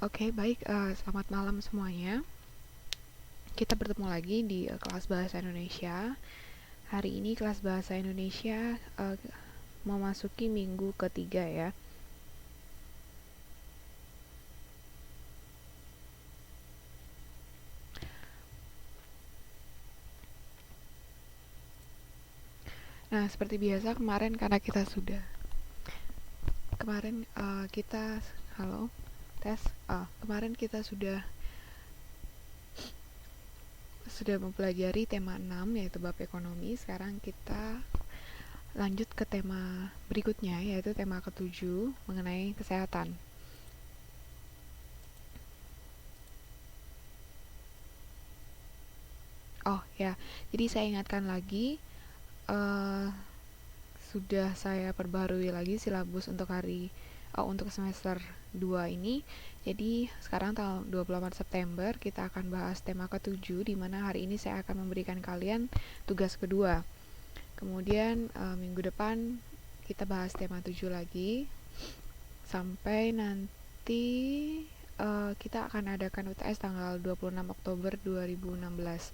Oke, baik. Selamat malam semuanya. Kita bertemu lagi di kelas Bahasa Indonesia. Hari ini kelas Bahasa Indonesia memasuki minggu ketiga ya. Nah, seperti biasa kemarin karena kita sudah kemarin kita halo tes kemarin kita sudah mempelajari tema 6 yaitu bab ekonomi. Sekarang kita lanjut ke tema berikutnya yaitu tema ketujuh mengenai kesehatan. Oh ya, jadi saya ingatkan lagi uh, sudah saya perbarui lagi silabus untuk untuk semester 2 ini. Jadi sekarang tanggal 24 September kita akan bahas tema ketujuh, di mana hari ini saya akan memberikan kalian tugas kedua. Kemudian minggu depan kita bahas tema 7 lagi sampai nanti kita akan adakan UTS tanggal 26 Oktober 2016.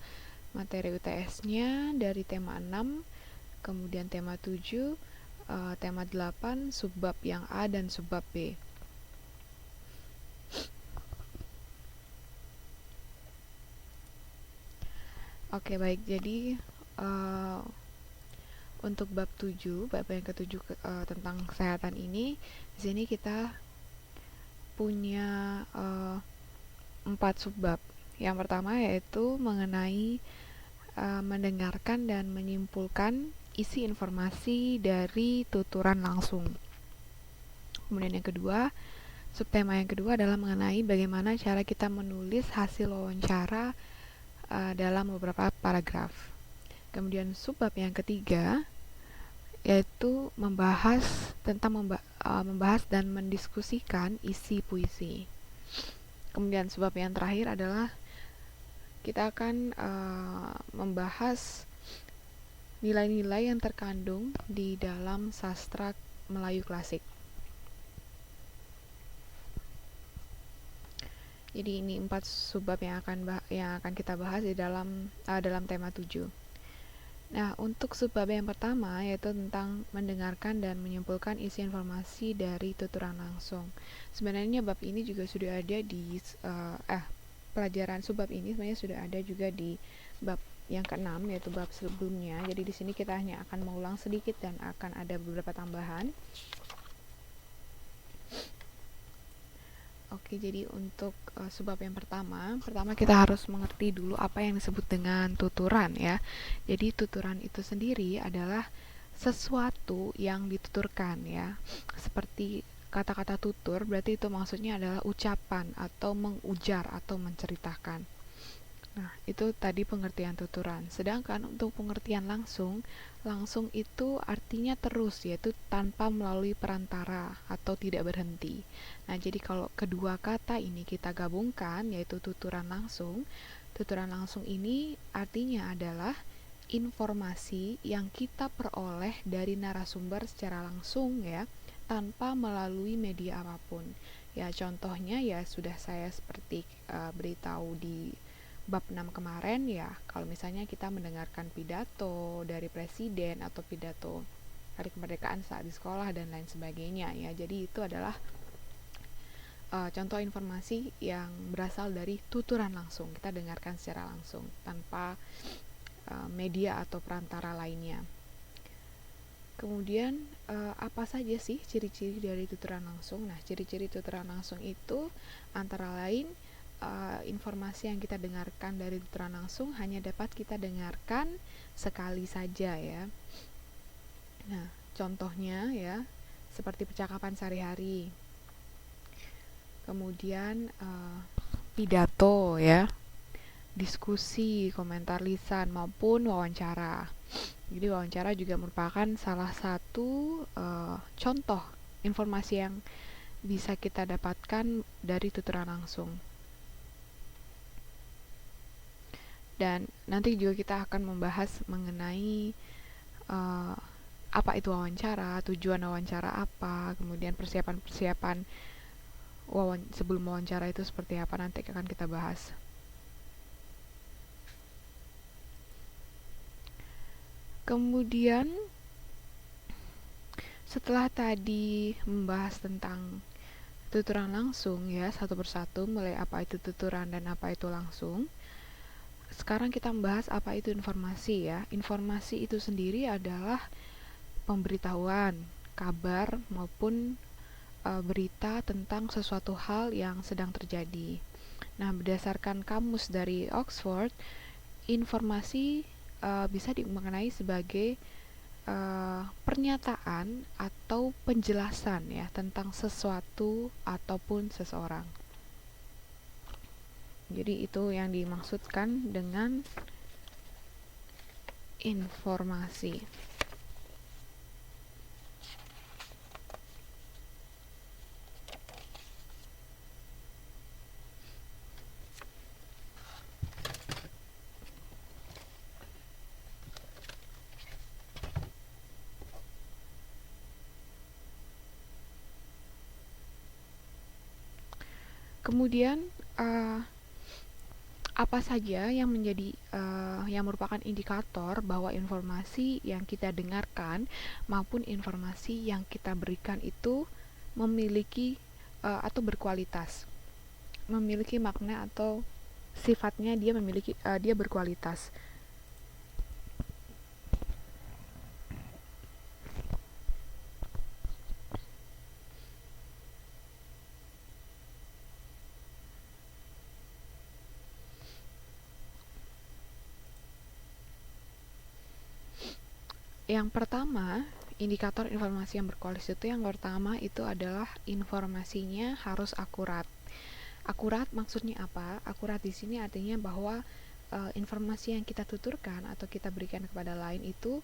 Materi UTS-nya dari tema 6, kemudian tema 7, tema 8, subbab yang A dan subbab B. Oke, baik. Jadi untuk bab 7, bab yang ke-7 tentang kesehatan ini, di sini kita punya 4 subbab. Yang pertama yaitu mengenai mendengarkan dan menyimpulkan isi informasi dari tuturan langsung. Kemudian yang kedua, subtema yang kedua adalah mengenai bagaimana cara kita menulis hasil wawancara dalam beberapa paragraf. Kemudian subbab yang ketiga yaitu membahas dan mendiskusikan isi puisi. Kemudian subbab yang terakhir adalah kita akan membahas nilai-nilai yang terkandung di dalam sastra Melayu klasik. Jadi ini 4 subbab yang akan kita bahas di dalam tema 7. Nah, untuk subbab yang pertama yaitu tentang mendengarkan dan menyimpulkan isi informasi dari tuturan langsung. Sebenarnya bab ini juga sudah ada di pelajaran subbab ini sebenarnya sudah ada juga di bab yang ke-6 yaitu bab sebelumnya. Jadi di sini kita hanya akan mengulang sedikit dan akan ada beberapa tambahan. Oke, jadi untuk subbab yang pertama kita harus mengerti dulu apa yang disebut dengan tuturan ya. Jadi tuturan itu sendiri adalah sesuatu yang dituturkan ya. Seperti kata-kata tutur berarti itu maksudnya adalah ucapan atau mengujar atau menceritakan. Nah, itu tadi pengertian tuturan. Sedangkan untuk pengertian langsung itu artinya terus, yaitu tanpa melalui perantara atau tidak berhenti. Nah, jadi kalau kedua kata ini kita gabungkan, yaitu tuturan langsung ini artinya adalah informasi yang kita peroleh dari narasumber secara langsung ya, tanpa melalui media apapun. Ya, contohnya ya sudah saya seperti beritahu di bab 6 kemarin ya, kalau misalnya kita mendengarkan pidato dari presiden atau pidato hari kemerdekaan saat di sekolah dan lain sebagainya ya. Jadi itu adalah contoh informasi yang berasal dari tuturan langsung. Kita dengarkan secara langsung tanpa media atau perantara lainnya. Kemudian apa saja sih ciri-ciri dari tuturan langsung? Nah, ciri-ciri tuturan langsung itu antara lain informasi yang kita dengarkan dari tuturan langsung hanya dapat kita dengarkan sekali saja ya. Nah, contohnya ya seperti percakapan sehari-hari. Kemudian pidato ya, diskusi, komentar lisan maupun wawancara. Jadi wawancara juga merupakan salah satu contoh informasi yang bisa kita dapatkan dari tuturan langsung. Dan nanti juga kita akan membahas mengenai apa itu wawancara, tujuan wawancara apa, kemudian persiapan sebelum wawancara itu seperti apa, nanti akan kita bahas. Kemudian setelah tadi membahas tentang tuturan langsung ya, satu persatu mulai apa itu tuturan dan apa itu langsung. Sekarang kita membahas apa itu informasi ya. Informasi itu sendiri adalah pemberitahuan, kabar maupun berita tentang sesuatu hal yang sedang terjadi. Nah, berdasarkan kamus dari Oxford, informasi bisa dimaknai sebagai pernyataan atau penjelasan ya tentang sesuatu ataupun seseorang. Jadi itu yang dimaksudkan dengan informasi. Kemudian apa saja yang menjadi yang merupakan indikator bahwa informasi yang kita dengarkan maupun informasi yang kita berikan itu memiliki atau berkualitas, memiliki makna atau sifatnya dia berkualitas. Yang pertama, indikator informasi yang berkualitas itu yang pertama itu adalah informasinya harus akurat. Akurat maksudnya apa? Akurat di sini artinya bahwa informasi yang kita tuturkan atau kita berikan kepada lain itu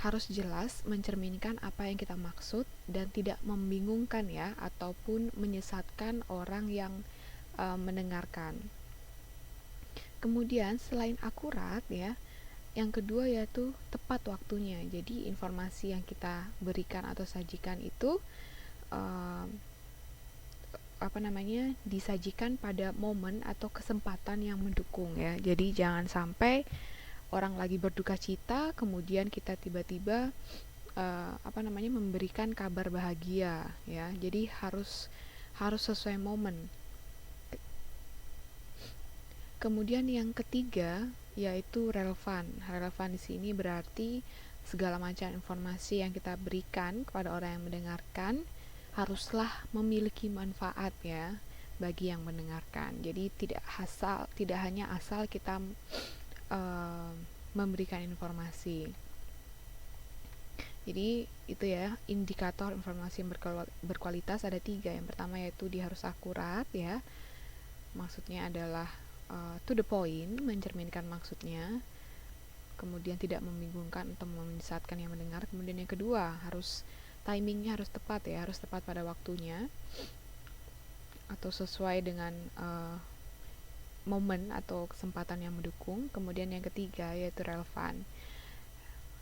harus jelas mencerminkan apa yang kita maksud dan tidak membingungkan ya ataupun menyesatkan orang yang mendengarkan. Kemudian selain akurat ya, yang kedua yaitu tepat waktunya. Jadi informasi yang kita berikan atau sajikan itu disajikan pada momen atau kesempatan yang mendukung ya. Jadi jangan sampai orang lagi berduka cita kemudian kita tiba-tiba memberikan kabar bahagia ya. Jadi harus sesuai momen. Kemudian yang ketiga yaitu relevan. Relevan di sini berarti segala macam informasi yang kita berikan kepada orang yang mendengarkan haruslah memiliki manfaat ya bagi yang mendengarkan. Jadi tidak hanya asal kita memberikan informasi. Jadi itu ya indikator informasi yang berkualitas ada 3. Yang pertama yaitu dia harus akurat ya. Maksudnya adalah to the point, mencerminkan maksudnya, kemudian tidak membingungkan atau menyesatkan yang mendengar. Kemudian yang kedua, timingnya harus tepat ya, harus tepat pada waktunya atau sesuai dengan momen atau kesempatan yang mendukung. Kemudian yang ketiga yaitu relevan,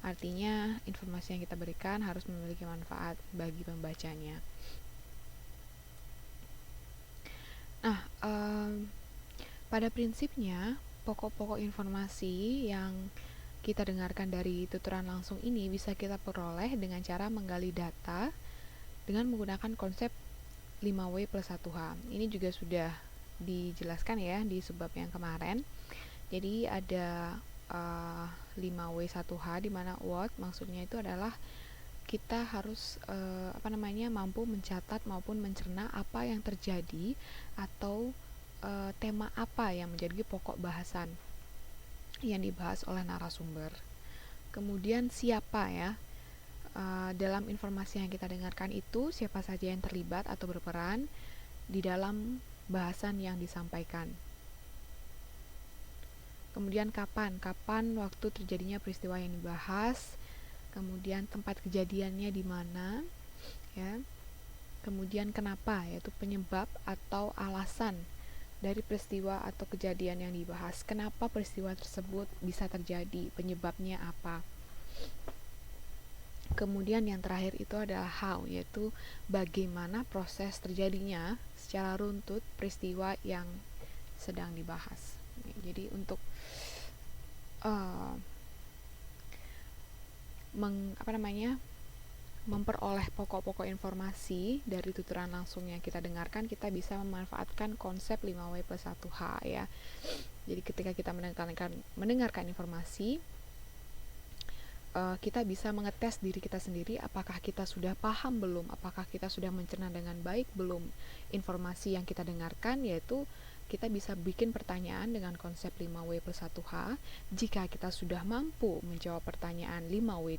artinya informasi yang kita berikan harus memiliki manfaat bagi pembacanya. Nah, pada prinsipnya, pokok-pokok informasi yang kita dengarkan dari tuturan langsung ini bisa kita peroleh dengan cara menggali data dengan menggunakan konsep 5W plus 1H. Ini juga sudah dijelaskan ya di subbab yang kemarin. Jadi ada 5W 1H di mana what maksudnya itu adalah kita harus mampu mencatat maupun mencerna apa yang terjadi atau tema apa yang menjadi pokok bahasan yang dibahas oleh narasumber. Kemudian siapa ya, dalam informasi yang kita dengarkan itu siapa saja yang terlibat atau berperan di dalam bahasan yang disampaikan. Kemudian kapan waktu terjadinya peristiwa yang dibahas, kemudian tempat kejadiannya di mana ya, kemudian kenapa, yaitu penyebab atau alasan dari peristiwa atau kejadian yang dibahas. Kenapa peristiwa tersebut bisa terjadi? Penyebabnya apa? Kemudian yang terakhir itu adalah how, yaitu bagaimana proses terjadinya secara runtut peristiwa yang sedang dibahas. Jadi untuk uh, memperoleh pokok-pokok informasi dari tuturan langsung yang kita dengarkan, kita bisa memanfaatkan konsep 5W plus 1H ya. Jadi ketika kita mendengarkan informasi, kita bisa mengetes diri kita sendiri, apakah kita sudah paham belum, apakah kita sudah mencerna dengan baik belum informasi yang kita dengarkan, yaitu kita bisa bikin pertanyaan dengan konsep 5W plus 1H. Jika kita sudah mampu menjawab pertanyaan 5W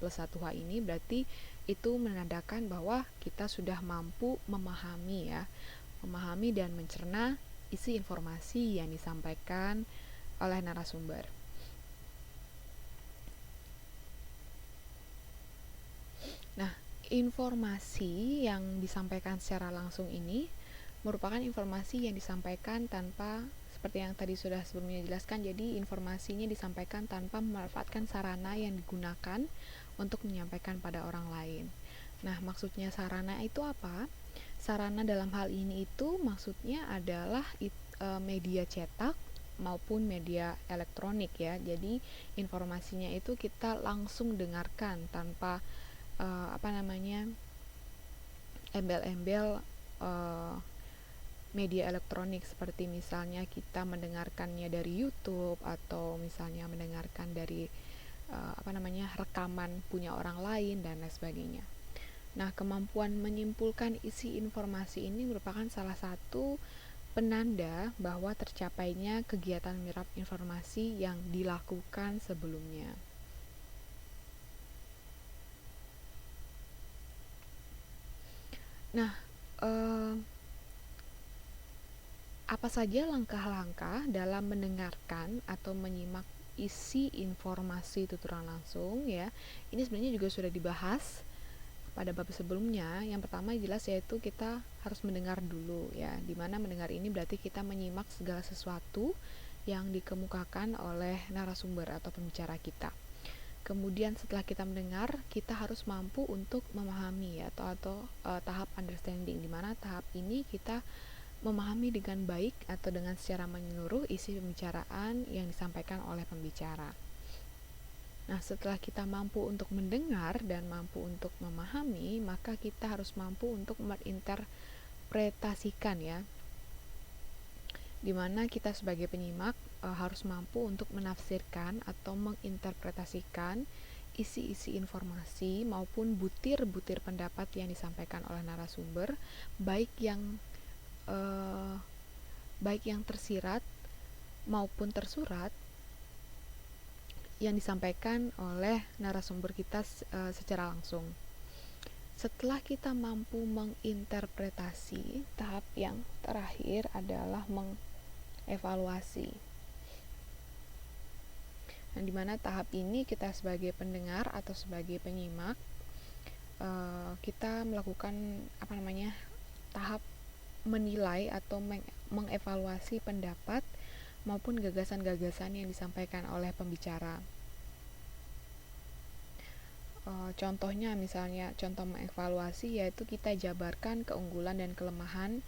plus 1H ini, berarti itu menandakan bahwa kita sudah mampu memahami dan mencerna isi informasi yang disampaikan oleh narasumber. Nah, informasi yang disampaikan secara langsung ini merupakan informasi yang disampaikan tanpa, seperti yang tadi sudah sebelumnya dijelaskan, jadi informasinya disampaikan tanpa memanfaatkan sarana yang digunakan untuk menyampaikan pada orang lain. Nah, maksudnya sarana itu apa? Sarana dalam hal ini itu maksudnya adalah media cetak maupun media elektronik ya. Jadi informasinya itu kita langsung dengarkan tanpa embel-embel media elektronik, seperti misalnya kita mendengarkannya dari YouTube atau misalnya mendengarkan dari rekaman punya orang lain dan lain sebagainya. Nah, kemampuan menyimpulkan isi informasi ini merupakan salah satu penanda bahwa tercapainya kegiatan menyerap informasi yang dilakukan sebelumnya. Nah, apa saja langkah-langkah dalam mendengarkan atau menyimak isi informasi tuturan langsung ya? Ini sebenarnya juga sudah dibahas pada bab sebelumnya. Yang pertama jelas yaitu kita harus mendengar dulu ya. Dimana mendengar ini berarti kita menyimak segala sesuatu yang dikemukakan oleh narasumber atau pembicara kita. Kemudian setelah kita mendengar, kita harus mampu untuk memahami atau tahap understanding, di mana tahap ini kita memahami dengan baik atau dengan secara menyeluruh isi pembicaraan yang disampaikan oleh pembicara. Nah, setelah kita mampu untuk mendengar dan mampu untuk memahami, maka kita harus mampu untuk menginterpretasikan ya, dimana kita sebagai penyimak harus mampu untuk menafsirkan atau menginterpretasikan isi-isi informasi maupun butir-butir pendapat yang disampaikan oleh narasumber, baik yang tersirat maupun tersurat yang disampaikan oleh narasumber kita secara langsung. Setelah kita mampu menginterpretasi, tahap yang terakhir adalah mengevaluasi. Nah, di mana tahap ini kita sebagai pendengar atau sebagai penyimak, kita melakukan tahap menilai atau mengevaluasi pendapat maupun gagasan-gagasan yang disampaikan oleh pembicara. Contohnya misalnya, contoh mengevaluasi yaitu kita jabarkan keunggulan dan kelemahan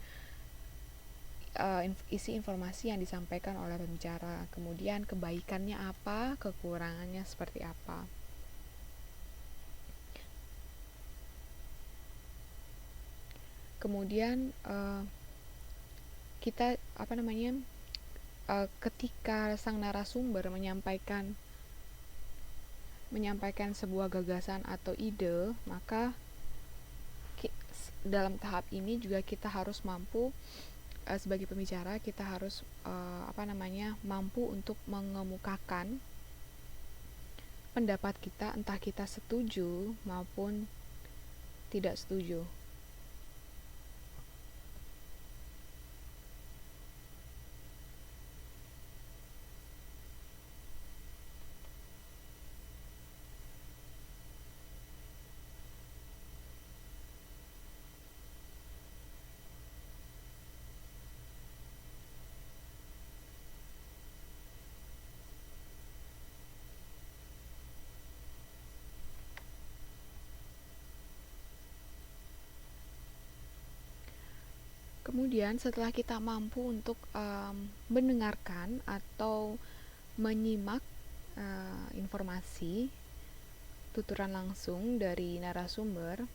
isi informasi yang disampaikan oleh pembicara, kemudian kebaikannya apa, kekurangannya seperti apa. Kemudian kita ketika sang narasumber menyampaikan sebuah gagasan atau ide, maka dalam tahap ini juga kita harus mampu sebagai pembicara, kita harus mampu untuk mengemukakan pendapat kita, entah kita setuju maupun tidak setuju. Kemudian setelah kita mampu untuk mendengarkan atau menyimak informasi tuturan langsung dari narasumber,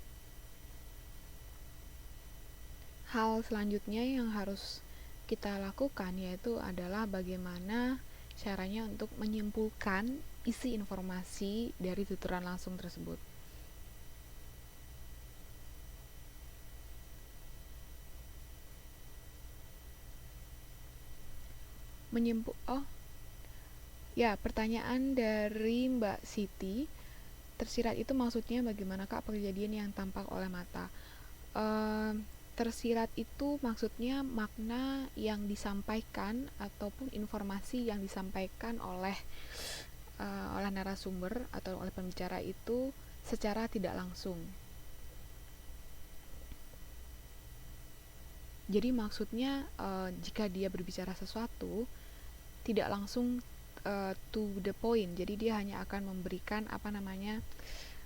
hal selanjutnya yang harus kita lakukan yaitu adalah bagaimana caranya untuk menyimpulkan isi informasi dari tuturan langsung tersebut. Pertanyaan dari Mbak Siti, tersirat itu maksudnya bagaimana Kak kejadian yang tampak oleh mata? Tersirat itu maksudnya makna yang disampaikan ataupun informasi yang disampaikan oleh narasumber atau oleh pembicara itu secara tidak langsung. Jadi maksudnya jika dia berbicara sesuatu tidak langsung to the point. Jadi dia hanya akan memberikan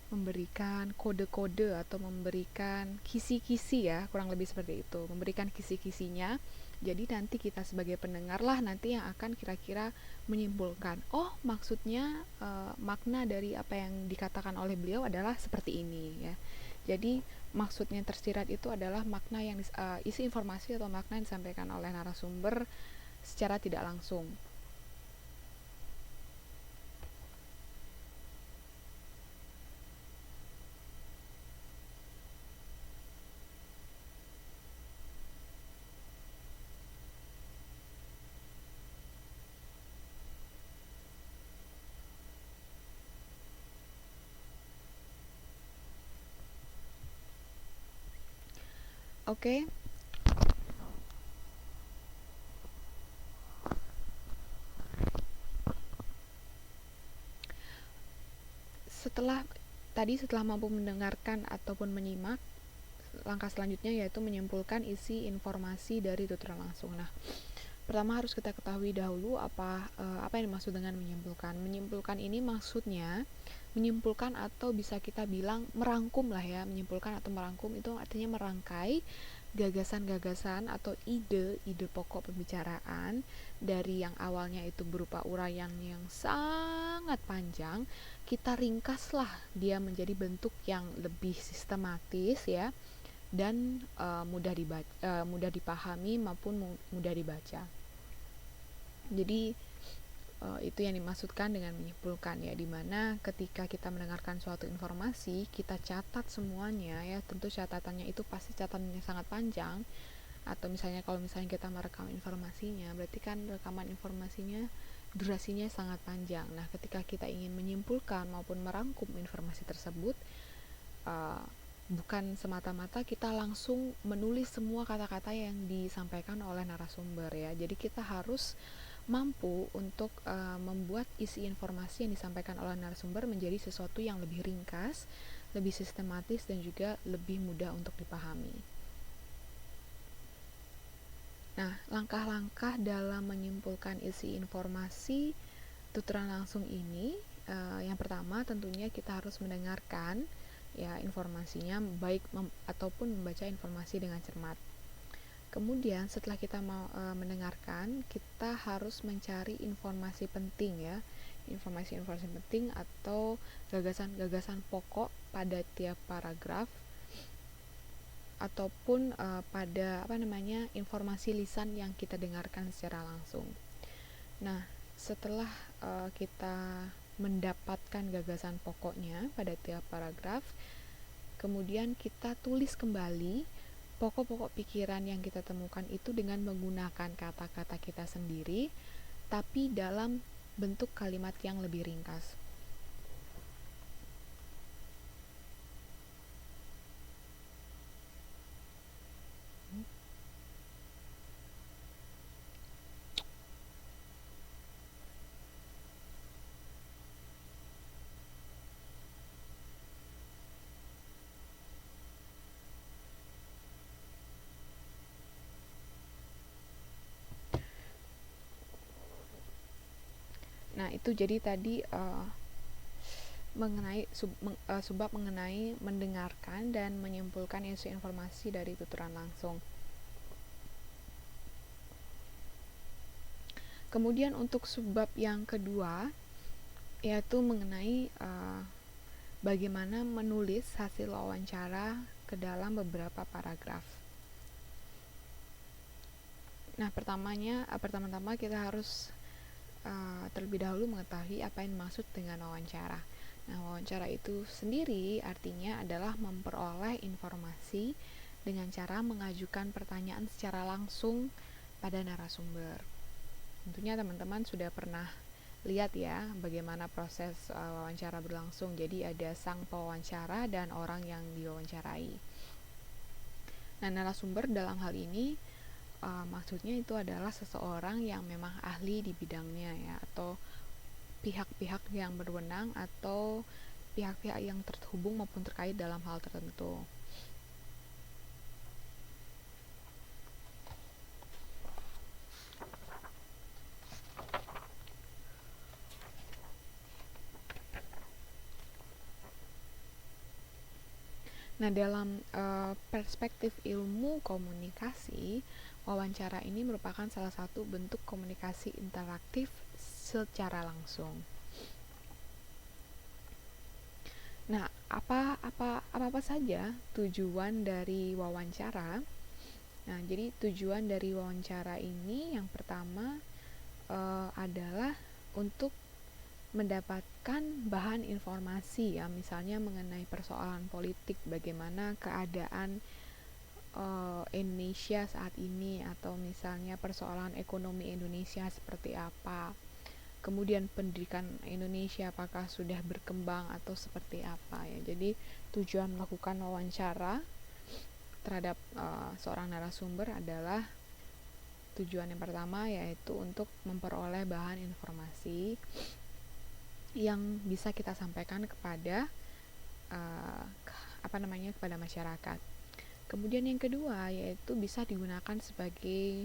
memberikan kode-kode atau memberikan kisi-kisi ya, kurang lebih seperti itu, memberikan kisi-kisinya. Jadi nanti kita sebagai pendengar lah nanti yang akan kira-kira menyimpulkan, oh maksudnya makna dari apa yang dikatakan oleh beliau adalah seperti ini ya. Jadi maksudnya tersirat itu adalah makna yang isi informasi atau makna yang disampaikan oleh narasumber secara tidak langsung. Oke. Setelah mampu mendengarkan ataupun menyimak, langkah selanjutnya yaitu menyimpulkan isi informasi dari tuturan langsung. Nah, pertama harus kita ketahui dahulu apa yang dimaksud dengan menyimpulkan. Menyimpulkan ini maksudnya menyimpulkan atau bisa kita bilang merangkum lah ya. Menyimpulkan atau merangkum itu artinya merangkai gagasan-gagasan atau ide pokok pembicaraan dari yang awalnya itu berupa uraian yang sangat panjang, kita ringkaslah dia menjadi bentuk yang lebih sistematis ya, dan mudah dipahami maupun mudah dibaca. Jadi itu yang dimaksudkan dengan menyimpulkan ya, dimana ketika kita mendengarkan suatu informasi kita catat semuanya ya, tentu catatannya itu pasti catatannya sangat panjang, atau misalnya kalau misalnya kita merekam informasinya berarti kan rekaman informasinya durasinya sangat panjang. Nah, ketika kita ingin menyimpulkan maupun merangkum informasi tersebut, bukan semata-mata kita langsung menulis semua kata-kata yang disampaikan oleh narasumber ya. Jadi kita harus mampu untuk membuat isi informasi yang disampaikan oleh narasumber menjadi sesuatu yang lebih ringkas, lebih sistematis, dan juga lebih mudah untuk dipahami. Nah, langkah-langkah dalam menyimpulkan isi informasi tuturan langsung ini, yang pertama tentunya kita harus mendengarkan ya informasinya, baik ataupun membaca informasi dengan cermat. Kemudian setelah kita mau mendengarkan, kita harus mencari informasi penting ya, informasi-informasi penting atau gagasan-gagasan pokok pada tiap paragraf ataupun pada informasi lisan yang kita dengarkan secara langsung. Nah, setelah kita mendapatkan gagasan pokoknya pada tiap paragraf, kemudian kita tulis kembali pokok-pokok pikiran yang kita temukan itu dengan menggunakan kata-kata kita sendiri, tapi dalam bentuk kalimat yang lebih ringkas. Nah, itu jadi tadi subbab mengenai mendengarkan dan menyimpulkan isi informasi dari tuturan langsung. Kemudian untuk subbab yang kedua yaitu mengenai bagaimana menulis hasil wawancara ke dalam beberapa paragraf. Nah, pertama-tama kita harus terlebih dahulu mengetahui apa yang dimaksud dengan wawancara. Nah, wawancara itu sendiri artinya adalah memperoleh informasi dengan cara mengajukan pertanyaan secara langsung pada narasumber. Tentunya teman-teman sudah pernah lihat ya bagaimana proses wawancara berlangsung. Jadi ada sang pewawancara dan orang yang diwawancarai. Nah, narasumber dalam hal ini maksudnya itu adalah seseorang yang memang ahli di bidangnya ya, atau pihak-pihak yang berwenang atau pihak-pihak yang terhubung maupun terkait dalam hal tertentu. Nah, dalam perspektif ilmu komunikasi, wawancara ini merupakan salah satu bentuk komunikasi interaktif secara langsung. Nah, apa saja tujuan dari wawancara? Nah, jadi tujuan dari wawancara ini yang pertama adalah untuk mendapatkan bahan informasi ya, misalnya mengenai persoalan politik, bagaimana keadaan Indonesia saat ini, atau misalnya persoalan ekonomi Indonesia seperti apa, kemudian pendidikan Indonesia apakah sudah berkembang atau seperti apa ya. Jadi tujuan melakukan wawancara terhadap seorang narasumber adalah tujuan yang pertama yaitu untuk memperoleh bahan informasi yang bisa kita sampaikan kepada kepada masyarakat. Kemudian yang kedua yaitu bisa digunakan sebagai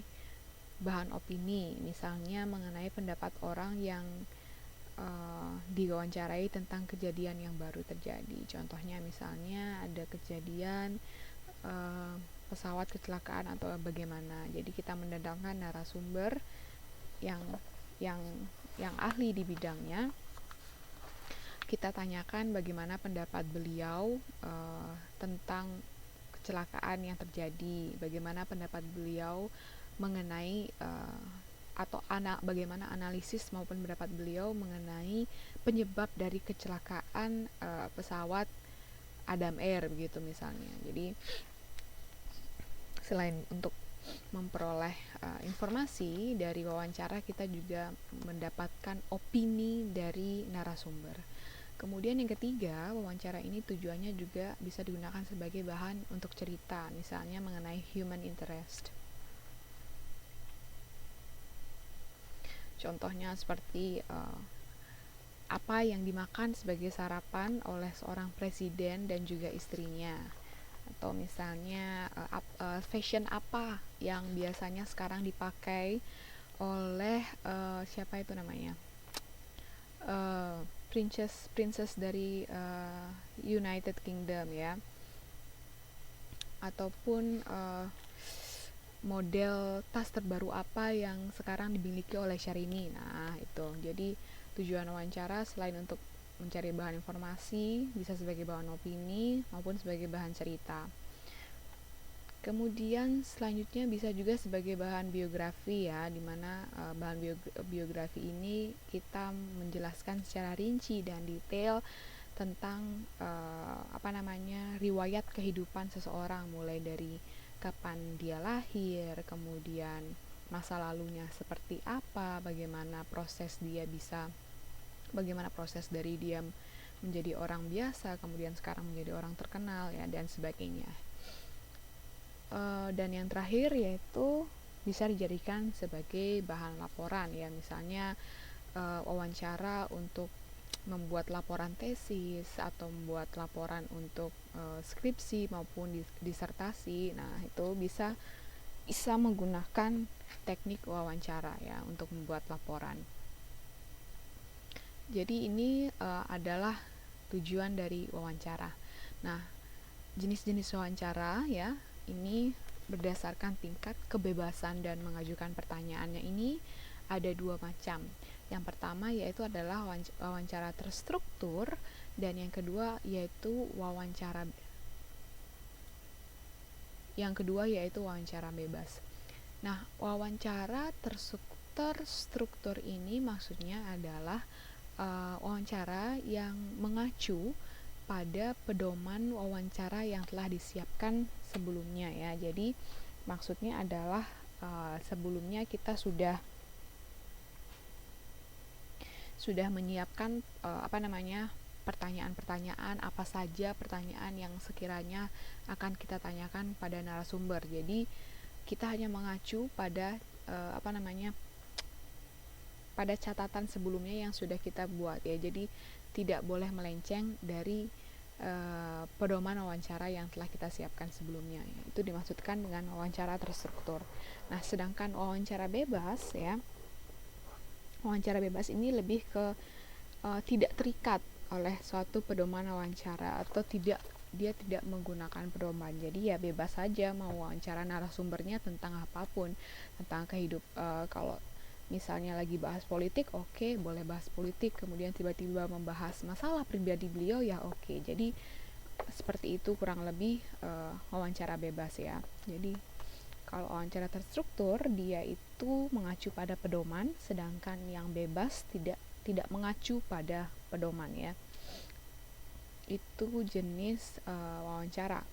bahan opini, misalnya mengenai pendapat orang yang diwawancarai tentang kejadian yang baru terjadi. Contohnya misalnya ada kejadian pesawat kecelakaan atau bagaimana. Jadi kita mendatangkan narasumber yang ahli di bidangnya. Kita tanyakan bagaimana pendapat beliau tentang kecelakaan yang terjadi, bagaimana pendapat beliau mengenai bagaimana analisis maupun pendapat beliau mengenai penyebab dari kecelakaan pesawat Adam Air begitu misalnya. Jadi selain untuk memperoleh informasi dari wawancara, kita juga mendapatkan opini dari narasumber. Kemudian yang ketiga, wawancara ini tujuannya juga bisa digunakan sebagai bahan untuk cerita, misalnya mengenai human interest. Contohnya seperti apa yang dimakan sebagai sarapan oleh seorang presiden dan juga istrinya, atau misalnya fashion apa yang biasanya sekarang dipakai oleh siapa itu namanya, princess dari United Kingdom ya, ataupun model tas terbaru apa yang sekarang dimiliki oleh Syahrini. Nah itu, jadi tujuan wawancara selain untuk mencari bahan informasi, bisa sebagai bahan opini maupun sebagai bahan cerita. Kemudian selanjutnya bisa juga sebagai bahan biografi ya, dimana bahan biografi ini kita menjelaskan secara rinci dan detail tentang riwayat kehidupan seseorang, mulai dari kapan dia lahir, kemudian masa lalunya seperti apa, bagaimana proses dari dia menjadi orang biasa, kemudian sekarang menjadi orang terkenal ya, dan sebagainya. Dan yang terakhir yaitu bisa dijadikan sebagai bahan laporan ya, misalnya wawancara untuk membuat laporan tesis atau membuat laporan untuk skripsi maupun disertasi. Nah itu bisa menggunakan teknik wawancara ya untuk membuat laporan. Jadi ini adalah tujuan dari wawancara. Nah, jenis-jenis wawancara ya ini berdasarkan tingkat kebebasan dan mengajukan pertanyaannya ini ada dua macam. Yang pertama yaitu adalah wawancara terstruktur, dan yang kedua yaitu wawancara bebas. Nah, wawancara terstruktur ini maksudnya adalah wawancara yang mengacu pada pedoman wawancara yang telah disiapkan sebelumnya ya. Jadi maksudnya adalah sebelumnya kita sudah menyiapkan pertanyaan-pertanyaan apa saja pertanyaan yang sekiranya akan kita tanyakan pada narasumber. Jadi kita hanya mengacu pada pada catatan sebelumnya yang sudah kita buat ya. Jadi tidak boleh melenceng dari pedoman wawancara yang telah kita siapkan sebelumnya ya. Itu dimaksudkan dengan wawancara terstruktur. Nah, sedangkan wawancara bebas ya, wawancara bebas ini lebih ke tidak terikat oleh suatu pedoman wawancara, atau dia tidak menggunakan pedoman. Jadi ya bebas saja mau wawancara narasumbernya tentang apapun, tentang kalau misalnya lagi bahas politik, oke, boleh bahas politik. Kemudian tiba-tiba membahas masalah pribadi beliau, ya oke. Jadi seperti itu kurang lebih wawancara bebas ya. Jadi kalau wawancara terstruktur dia itu mengacu pada pedoman, sedangkan yang bebas tidak mengacu pada pedoman ya. Itu jenis wawancara.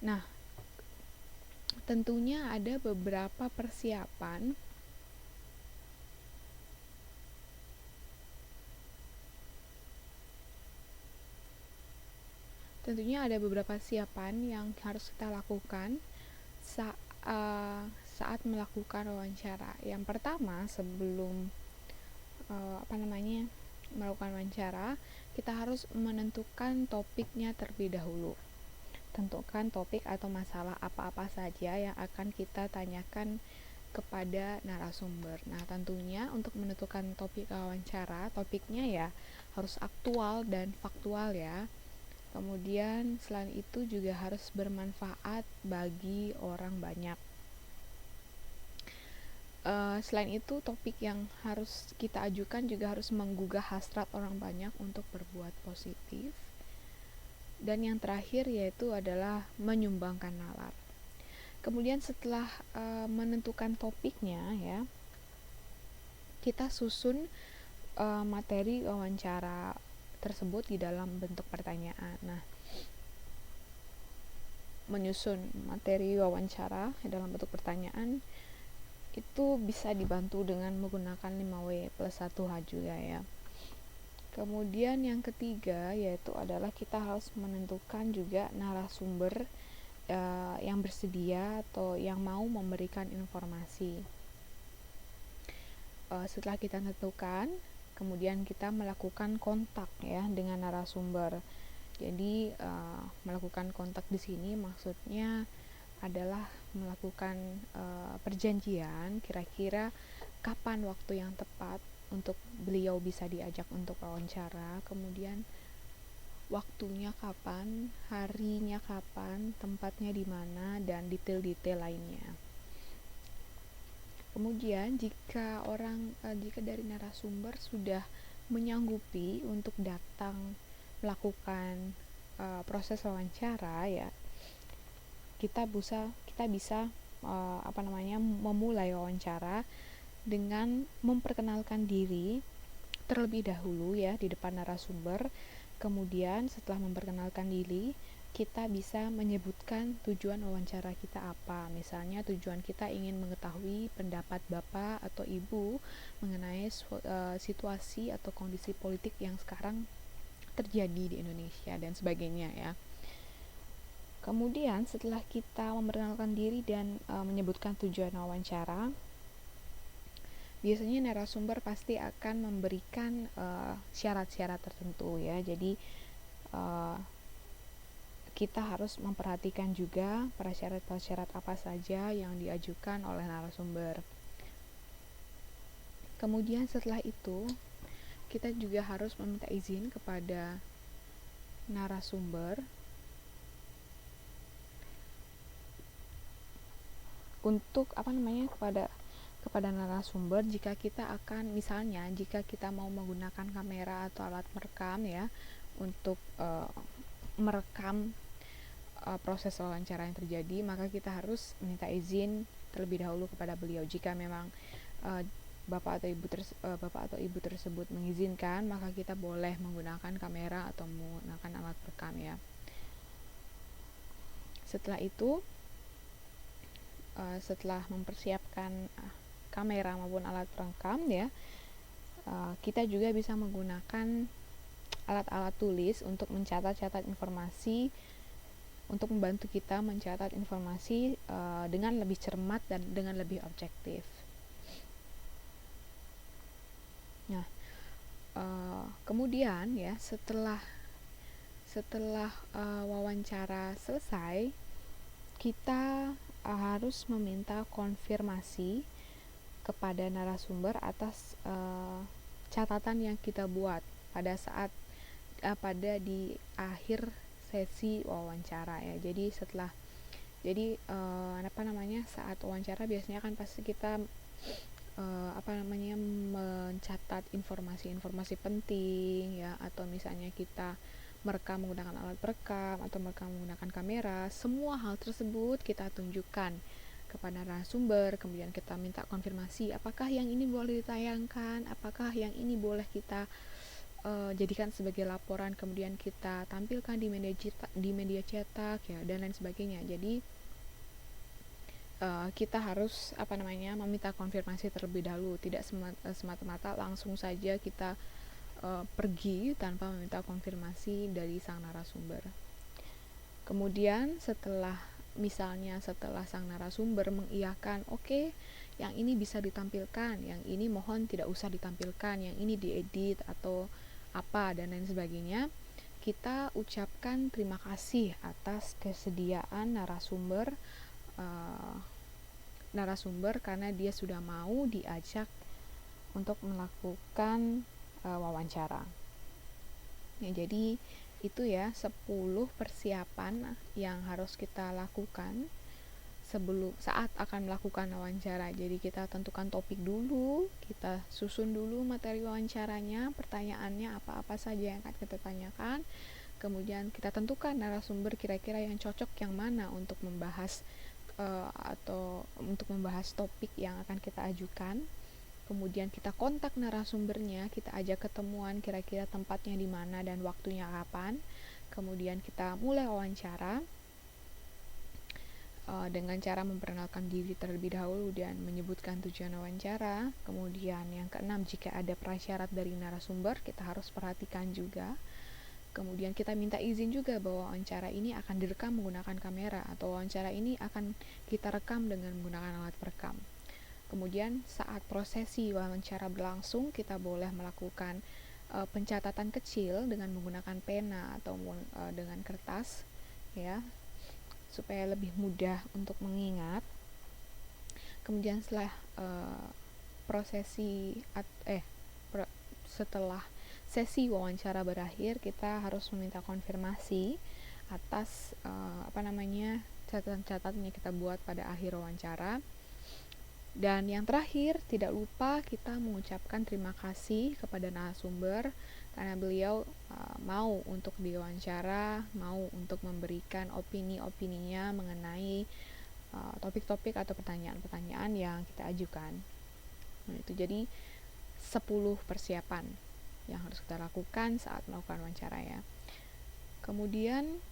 Nah, tentunya ada beberapa persiapan yang harus kita lakukan saat melakukan wawancara. Yang pertama, sebelum melakukan wawancara, kita harus menentukan topiknya terlebih dahulu. Tentukan topik atau masalah apa-apa saja yang akan kita tanyakan kepada narasumber. Nah, tentunya untuk menentukan topik wawancara, topiknya ya harus aktual dan faktual ya. Kemudian selain itu juga harus bermanfaat bagi orang banyak. Selain itu, topik yang harus kita ajukan juga harus menggugah hasrat orang banyak untuk berbuat positif. Dan yang terakhir yaitu adalah menyumbangkan nalar. Kemudian setelah menentukan topiknya ya, kita susun materi wawancara tersebut di dalam bentuk pertanyaan. Nah, menyusun materi wawancara dalam bentuk pertanyaan itu bisa dibantu dengan menggunakan 5W+1H juga ya. Kemudian yang ketiga yaitu adalah kita harus menentukan juga narasumber yang bersedia atau yang mau memberikan informasi. Setelah kita tentukan, kemudian kita melakukan kontak ya dengan narasumber. Jadi melakukan kontak di sini maksudnya adalah melakukan perjanjian kira-kira kapan waktu yang tepat untuk beliau bisa diajak untuk wawancara, kemudian waktunya kapan, harinya kapan, tempatnya di mana, dan detail-detail lainnya. Kemudian jika dari narasumber sudah menyanggupi untuk datang melakukan proses wawancara ya, kita bisa memulai wawancara dengan memperkenalkan diri terlebih dahulu ya di depan narasumber. Kemudian setelah memperkenalkan diri, kita bisa menyebutkan tujuan wawancara kita apa. Misalnya tujuan kita ingin mengetahui pendapat Bapak atau Ibu mengenai situasi atau kondisi politik yang sekarang terjadi di Indonesia dan sebagainya ya. Kemudian setelah kita memperkenalkan diri dan menyebutkan tujuan wawancara, biasanya narasumber pasti akan memberikan syarat-syarat tertentu ya. Jadi kita harus memperhatikan juga prasyarat-prasyarat apa saja yang diajukan oleh narasumber. Kemudian setelah itu kita juga harus meminta izin kepada narasumber untuk kepada narasumber jika kita akan, misalnya jika kita mau menggunakan kamera atau alat merekam ya untuk merekam proses wawancara yang terjadi, maka kita harus minta izin terlebih dahulu kepada beliau. Jika memang bapak atau ibu tersebut mengizinkan, maka kita boleh menggunakan kamera atau menggunakan alat perekam ya. Setelah itu, setelah mempersiapkan kamera maupun alat perekam ya, kita juga bisa menggunakan alat-alat tulis untuk mencatat informasi, untuk membantu kita mencatat informasi dengan lebih cermat dan dengan lebih objektif. Nah, kemudian ya setelah wawancara selesai, kita harus meminta konfirmasi kepada narasumber atas catatan yang kita buat pada saat di akhir sesi wawancara ya. Jadi saat wawancara biasanya kan pasti kita mencatat informasi penting ya, atau misalnya kita merekam menggunakan alat perekam atau merekam menggunakan kamera. Semua hal tersebut kita tunjukkan kepada narasumber, kemudian kita minta konfirmasi apakah yang ini boleh ditayangkan, apakah yang ini boleh kita jadikan sebagai laporan, kemudian kita tampilkan di media cetak ya, dan lain sebagainya. Jadi kita harus meminta konfirmasi terlebih dahulu, tidak semata-mata langsung saja kita pergi tanpa meminta konfirmasi dari sang narasumber. Kemudian setelah sang narasumber mengiyakan, oke, yang ini bisa ditampilkan, yang ini mohon tidak usah ditampilkan, yang ini diedit atau apa dan lain sebagainya, kita ucapkan terima kasih atas kesediaan narasumber karena dia sudah mau diajak untuk melakukan wawancara. Ya, jadi itu ya 10 persiapan yang harus kita lakukan saat akan melakukan wawancara. Jadi kita tentukan topik dulu, kita susun dulu materi wawancaranya, pertanyaannya apa-apa saja yang akan kita tanyakan. Kemudian kita tentukan narasumber kira-kira yang cocok yang mana untuk membahas topik yang akan kita ajukan. Kemudian kita kontak narasumbernya, kita ajak ketemuan kira-kira tempatnya di mana dan waktunya kapan. Kemudian kita mulai wawancara dengan cara memperkenalkan diri terlebih dahulu dan menyebutkan tujuan wawancara. Kemudian yang keenam, jika ada prasyarat dari narasumber, kita harus perhatikan juga. Kemudian kita minta izin juga bahwa wawancara ini akan direkam menggunakan kamera, atau wawancara ini akan kita rekam dengan menggunakan alat perekam. Kemudian saat prosesi wawancara berlangsung, kita boleh melakukan pencatatan kecil dengan menggunakan pena atau dengan kertas ya, supaya lebih mudah untuk mengingat. Kemudian setelah setelah sesi wawancara berakhir, kita harus meminta konfirmasi atas catatan-catatan yang kita buat pada akhir wawancara. Dan yang terakhir, tidak lupa kita mengucapkan terima kasih kepada narasumber karena beliau mau untuk diwawancara, mau untuk memberikan opini-opininya mengenai topik-topik atau pertanyaan-pertanyaan yang kita ajukan. Nah, itu jadi 10 persiapan yang harus kita lakukan saat melakukan wawancara ya. Kemudian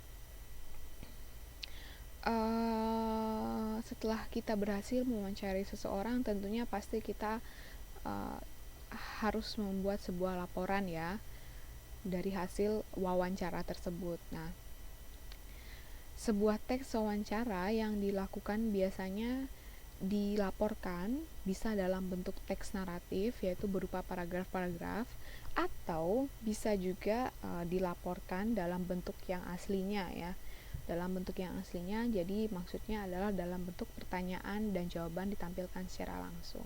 setelah kita berhasil mewawancarai seseorang, tentunya pasti kita harus membuat sebuah laporan ya dari hasil wawancara tersebut. Nah, sebuah teks wawancara yang dilakukan biasanya dilaporkan bisa dalam bentuk teks naratif, yaitu berupa paragraf-paragraf, atau bisa juga dilaporkan dalam bentuk yang aslinya ya. Dalam bentuk yang aslinya, jadi maksudnya adalah dalam bentuk pertanyaan dan jawaban ditampilkan secara langsung.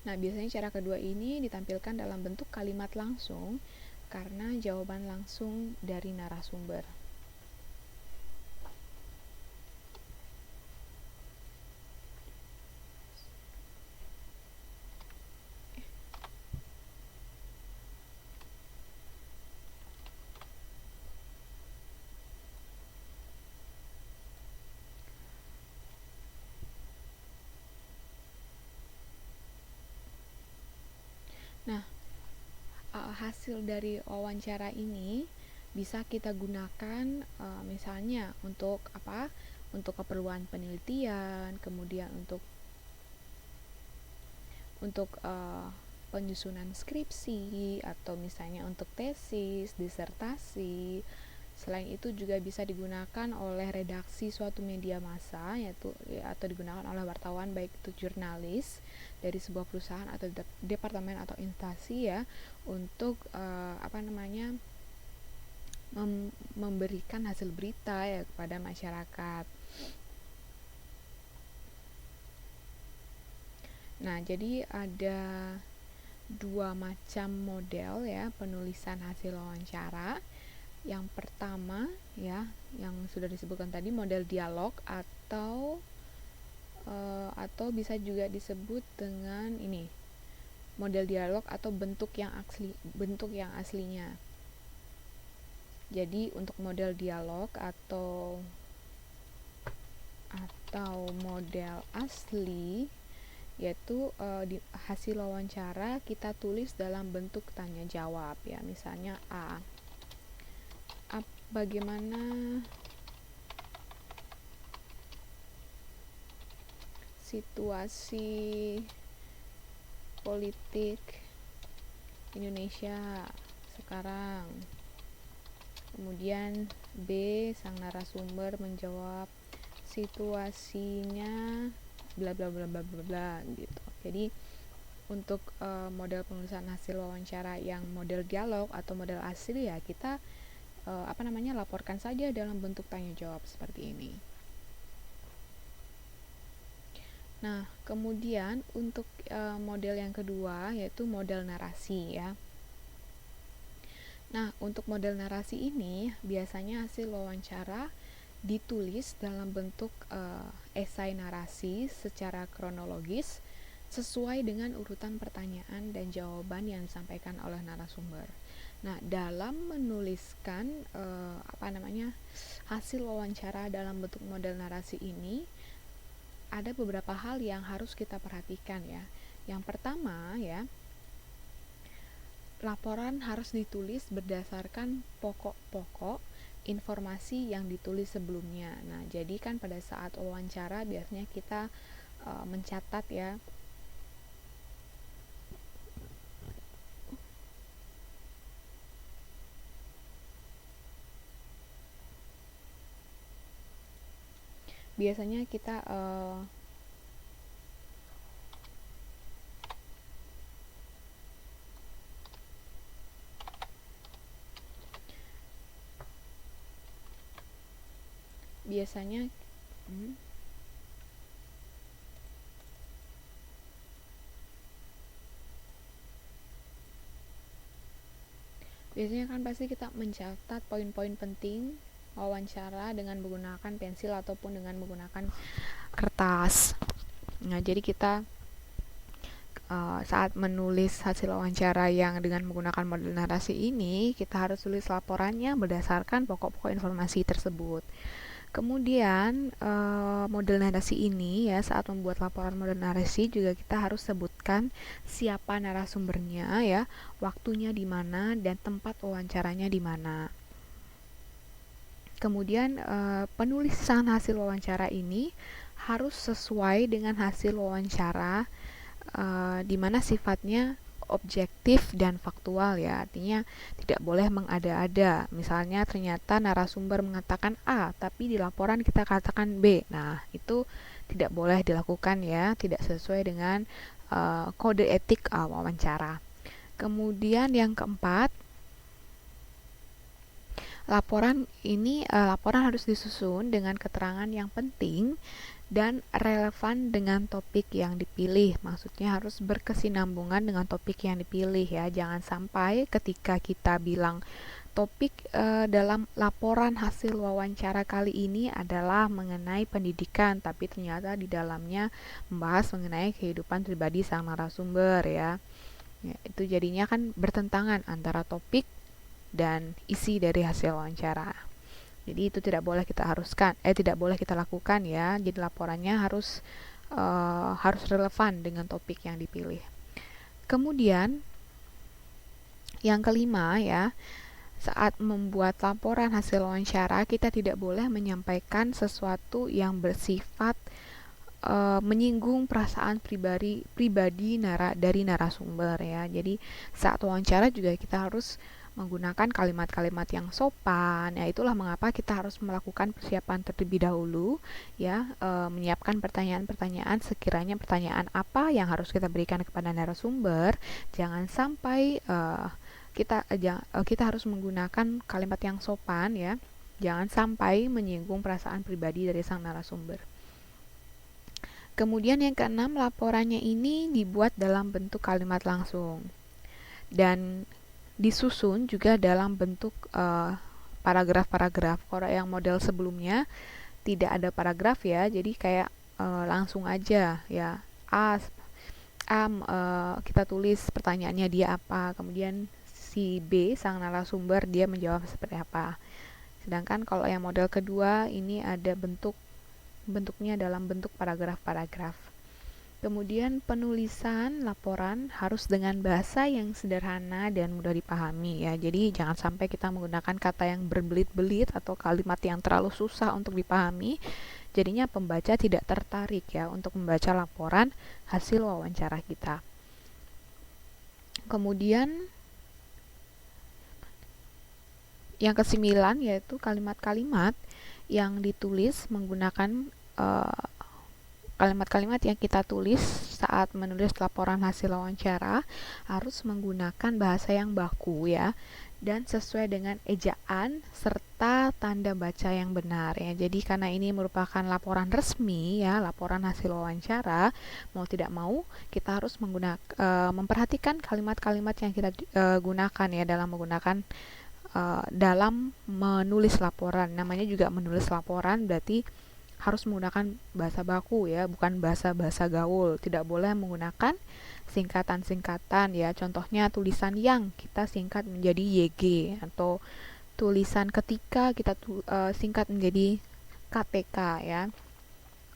Nah, biasanya cara kedua ini ditampilkan dalam bentuk kalimat langsung karena jawaban langsung dari narasumber. Nah, hasil dari wawancara ini bisa kita gunakan misalnya untuk apa? Untuk keperluan penelitian, kemudian untuk penyusunan skripsi atau misalnya untuk tesis, disertasi. Selain itu juga bisa digunakan oleh redaksi suatu media massa yaitu atau digunakan oleh wartawan baik itu jurnalis dari sebuah perusahaan atau departemen atau instansi ya untuk memberikan hasil berita ya kepada masyarakat. Nah, jadi ada dua macam model ya penulisan hasil wawancara. Yang pertama ya, yang sudah disebutkan tadi model dialog atau bisa juga disebut dengan ini model dialog atau bentuk yang aslinya. Jadi untuk model dialog atau model asli yaitu di hasil wawancara kita tulis dalam bentuk tanya jawab ya, misalnya bagaimana situasi politik Indonesia sekarang. Kemudian B, sang narasumber menjawab situasinya bla bla bla bla bla bla gitu. Jadi untuk model penulisan hasil wawancara yang model dialog atau model asli ya kita laporkan saja dalam bentuk tanya jawab seperti ini. Nah, kemudian untuk model yang kedua yaitu model narasi ya. Nah, untuk model narasi ini biasanya hasil wawancara ditulis dalam bentuk esai narasi secara kronologis sesuai dengan urutan pertanyaan dan jawaban yang disampaikan oleh narasumber. Nah, dalam menuliskan hasil wawancara dalam bentuk model narasi ini ada beberapa hal yang harus kita perhatikan ya. Yang pertama ya, laporan harus ditulis berdasarkan pokok-pokok informasi yang ditulis sebelumnya. Nah, jadi kan pada saat wawancara biasanya kita mencatat ya. Biasanya kita biasanya kan pasti kita mencatat poin-poin penting wawancara dengan menggunakan pensil ataupun dengan menggunakan kertas. Nah, jadi kita saat menulis hasil wawancara yang dengan menggunakan model narasi ini, kita harus tulis laporannya berdasarkan pokok-pokok informasi tersebut. Kemudian model narasi ini ya, saat membuat laporan model narasi juga kita harus sebutkan siapa narasumbernya ya, waktunya di mana dan tempat wawancaranya di mana. Kemudian penulisan hasil wawancara ini harus sesuai dengan hasil wawancara di mana sifatnya objektif dan faktual ya, artinya tidak boleh mengada-ada. Misalnya ternyata narasumber mengatakan A tapi di laporan kita katakan B. Nah, itu tidak boleh dilakukan ya, tidak sesuai dengan kode etik wawancara. Kemudian yang keempat, laporan harus disusun dengan keterangan yang penting dan relevan dengan topik yang dipilih. Maksudnya harus berkesinambungan dengan topik yang dipilih ya. Jangan sampai ketika kita bilang topik dalam laporan hasil wawancara kali ini adalah mengenai pendidikan, tapi ternyata di dalamnya membahas mengenai kehidupan pribadi sang narasumber ya. Itu jadinya kan bertentangan antara topik dan isi dari hasil wawancara. Jadi itu tidak boleh kita lakukan ya. Jadi laporannya harus relevan dengan topik yang dipilih. Kemudian Yang kelima ya, saat membuat laporan hasil wawancara, kita tidak boleh menyampaikan sesuatu yang bersifat menyinggung perasaan pribadi dari narasumber ya. Jadi saat wawancara juga kita harus menggunakan kalimat-kalimat yang sopan. Ya, itulah mengapa kita harus melakukan persiapan terlebih dahulu ya, menyiapkan pertanyaan-pertanyaan, sekiranya pertanyaan apa yang harus kita berikan kepada narasumber. Jangan sampai kita harus menggunakan kalimat yang sopan ya. Jangan sampai menyinggung perasaan pribadi dari sang narasumber. Kemudian yang keenam, laporannya ini dibuat dalam bentuk kalimat langsung dan disusun juga dalam bentuk paragraf-paragraf. Kalau yang model sebelumnya tidak ada paragraf ya, jadi kayak langsung aja ya. Kita tulis pertanyaannya dia apa, kemudian si B sang narasumber dia menjawab seperti apa. Sedangkan kalau yang model kedua ini ada bentuknya dalam bentuk paragraf-paragraf. Kemudian penulisan laporan harus dengan bahasa yang sederhana dan mudah dipahami ya. Jadi jangan sampai kita menggunakan kata yang berbelit-belit atau kalimat yang terlalu susah untuk dipahami. Jadinya pembaca tidak tertarik ya untuk membaca laporan hasil wawancara kita. Kemudian yang kesembilan yaitu kalimat-kalimat yang ditulis menggunakan kalimat-kalimat yang kita tulis saat menulis laporan hasil wawancara harus menggunakan bahasa yang baku ya, dan sesuai dengan ejaan serta tanda baca yang benar ya. Jadi karena ini merupakan laporan resmi ya, laporan hasil wawancara, mau tidak mau kita harus memperhatikan kalimat-kalimat yang kita gunakan ya dalam menggunakan dalam menulis laporan. Namanya juga menulis laporan, berarti harus menggunakan bahasa baku ya, bukan bahasa gaul. Tidak boleh menggunakan singkatan-singkatan ya. Contohnya tulisan yang kita singkat menjadi YG, atau tulisan ketika kita singkat menjadi KTK ya.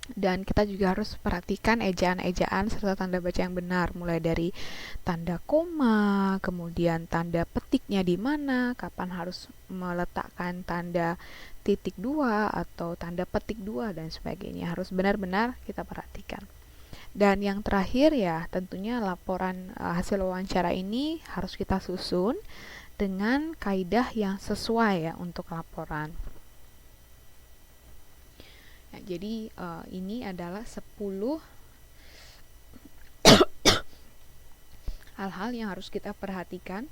Dan kita juga harus perhatikan ejaan-ejaan serta tanda baca yang benar, mulai dari tanda koma, kemudian tanda petiknya di mana, kapan harus meletakkan tanda titik 2 atau tanda petik 2 dan sebagainya. Harus benar-benar kita perhatikan. Dan yang terakhir ya, tentunya laporan hasil wawancara ini harus kita susun dengan kaidah yang sesuai ya untuk laporan. Nah, jadi ini adalah 10 hal-hal yang harus kita perhatikan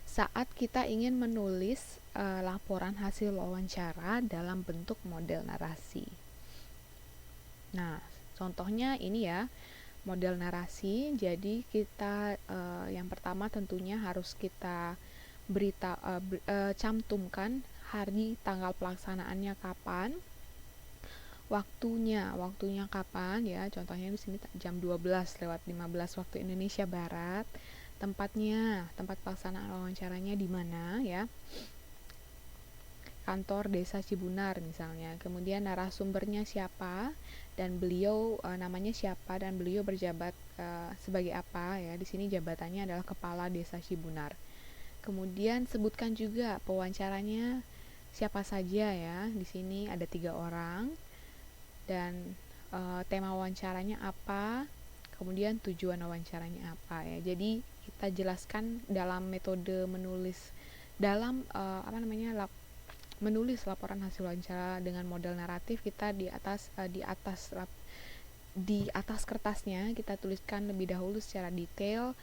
saat kita ingin menulis laporan hasil wawancara dalam bentuk model narasi. Nah, contohnya ini ya, model narasi. Jadi kita yang pertama tentunya harus kita cantumkan hari tanggal pelaksanaannya kapan, waktunya kapan ya. Contohnya di sini jam 12:15 waktu Indonesia Barat. Tempat pelaksanaan wawancaranya di mana ya. Kantor Desa Cibunar misalnya. Kemudian narasumbernya siapa dan beliau namanya siapa dan beliau berjabat sebagai apa ya. Di sini jabatannya adalah Kepala Desa Cibunar. Kemudian sebutkan juga pewawancaranya siapa saja ya. Di sini ada 3 orang dan tema wawancaranya apa. Kemudian tujuan wawancaranya apa ya. Jadi kita jelaskan dalam metode menulis menulis laporan hasil wawancara dengan model naratif. Kita di atas kertasnya kita tuliskan lebih dahulu secara detail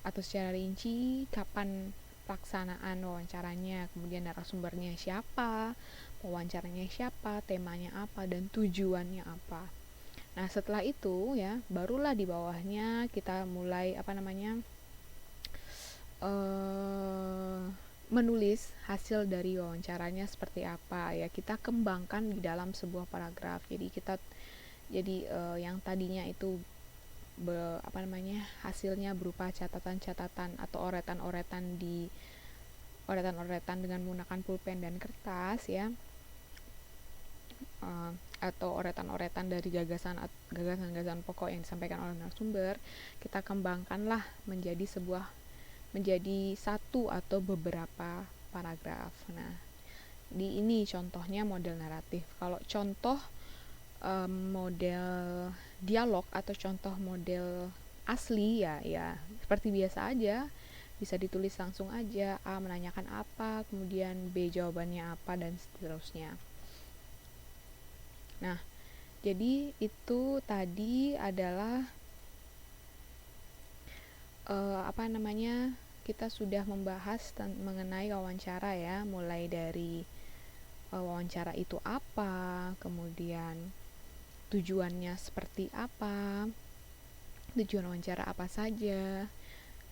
atau secara rinci kapan pelaksanaan wawancaranya, kemudian narasumbernya siapa, wawancaranya siapa, temanya apa, dan tujuannya apa. Nah, setelah itu ya barulah di bawahnya kita mulai menulis hasil dari wawancaranya seperti apa ya, kita kembangkan di dalam sebuah paragraf. Jadi yang tadinya itu hasilnya berupa catatan-catatan atau oretan-oretan dengan menggunakan pulpen dan kertas ya. atau oretan-oretan dari gagasan-gagasan pokok yang disampaikan oleh narasumber, kita kembangkanlah menjadi satu atau beberapa paragraf. Nah, di ini contohnya model naratif. Kalau contoh model dialog atau contoh model asli ya seperti biasa aja, bisa ditulis langsung aja, A menanyakan apa, kemudian B jawabannya apa, dan seterusnya. Nah, jadi itu tadi adalah kita sudah membahas mengenai wawancara ya, mulai dari wawancara itu apa, kemudian tujuannya seperti apa, tujuan wawancara apa saja,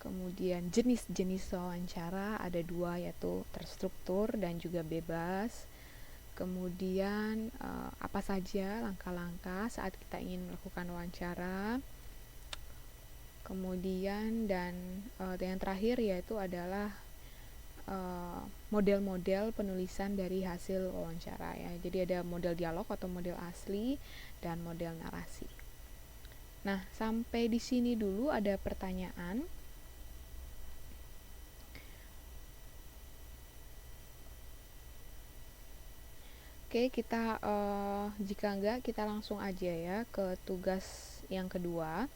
kemudian jenis-jenis wawancara ada 2, yaitu terstruktur dan juga bebas. Kemudian apa saja langkah-langkah saat kita ingin melakukan wawancara. Kemudian dan yang terakhir yaitu adalah model-model penulisan dari hasil wawancara ya. Jadi ada model dialog atau model asli dan model narasi. Nah, sampai di sini dulu ada pertanyaan. Oke, kita jika enggak kita langsung aja ya ke tugas yang kedua.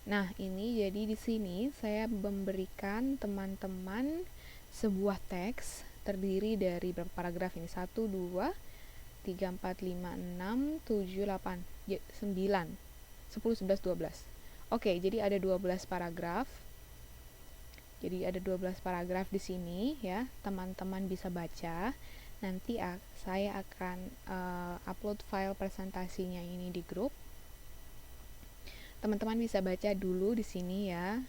Nah, ini jadi di sini saya memberikan teman-teman sebuah teks terdiri dari berapa paragraf ini? 1, 2, 3, 4, 5, 6, 7, 8, 9, 10, 11, 12. Oke, jadi ada 12 paragraf. Jadi ada 12 paragraf di sini ya, teman-teman bisa baca. Nanti saya akan upload file presentasinya ini di grup. Teman-teman bisa baca dulu di sini ya,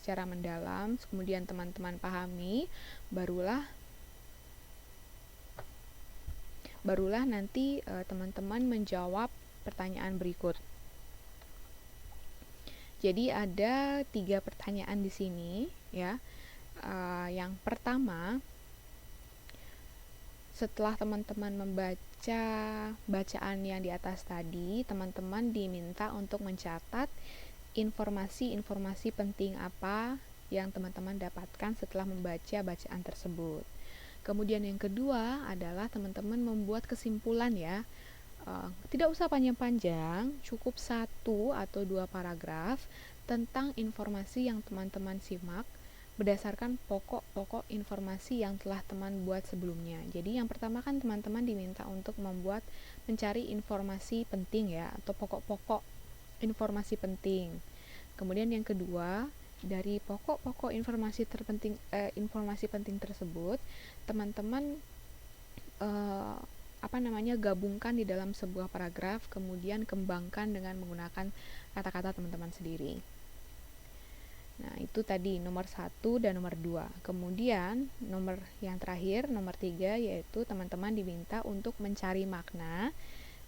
secara mendalam, kemudian teman-teman pahami, barulah nanti teman-teman menjawab pertanyaan berikut. Jadi ada 3 pertanyaan di sini ya. Yang pertama, setelah teman-teman membaca bacaan yang di atas tadi, teman-teman diminta untuk mencatat informasi-informasi penting apa yang teman-teman dapatkan setelah membaca bacaan tersebut. Kemudian yang kedua adalah teman-teman membuat kesimpulan ya. Tidak usah panjang-panjang, cukup 1 atau 2 paragraf tentang informasi yang teman-teman simak berdasarkan pokok-pokok informasi yang telah teman buat sebelumnya. Jadi yang pertama kan teman-teman diminta untuk mencari informasi penting ya, atau pokok-pokok informasi penting. Kemudian yang kedua, dari pokok-pokok informasi penting tersebut, teman-teman gabungkan di dalam sebuah paragraf, kemudian kembangkan dengan menggunakan kata-kata teman-teman sendiri. Nah, itu tadi nomor 1 dan nomor 2. Kemudian nomor yang terakhir, nomor 3, yaitu teman-teman diminta untuk mencari makna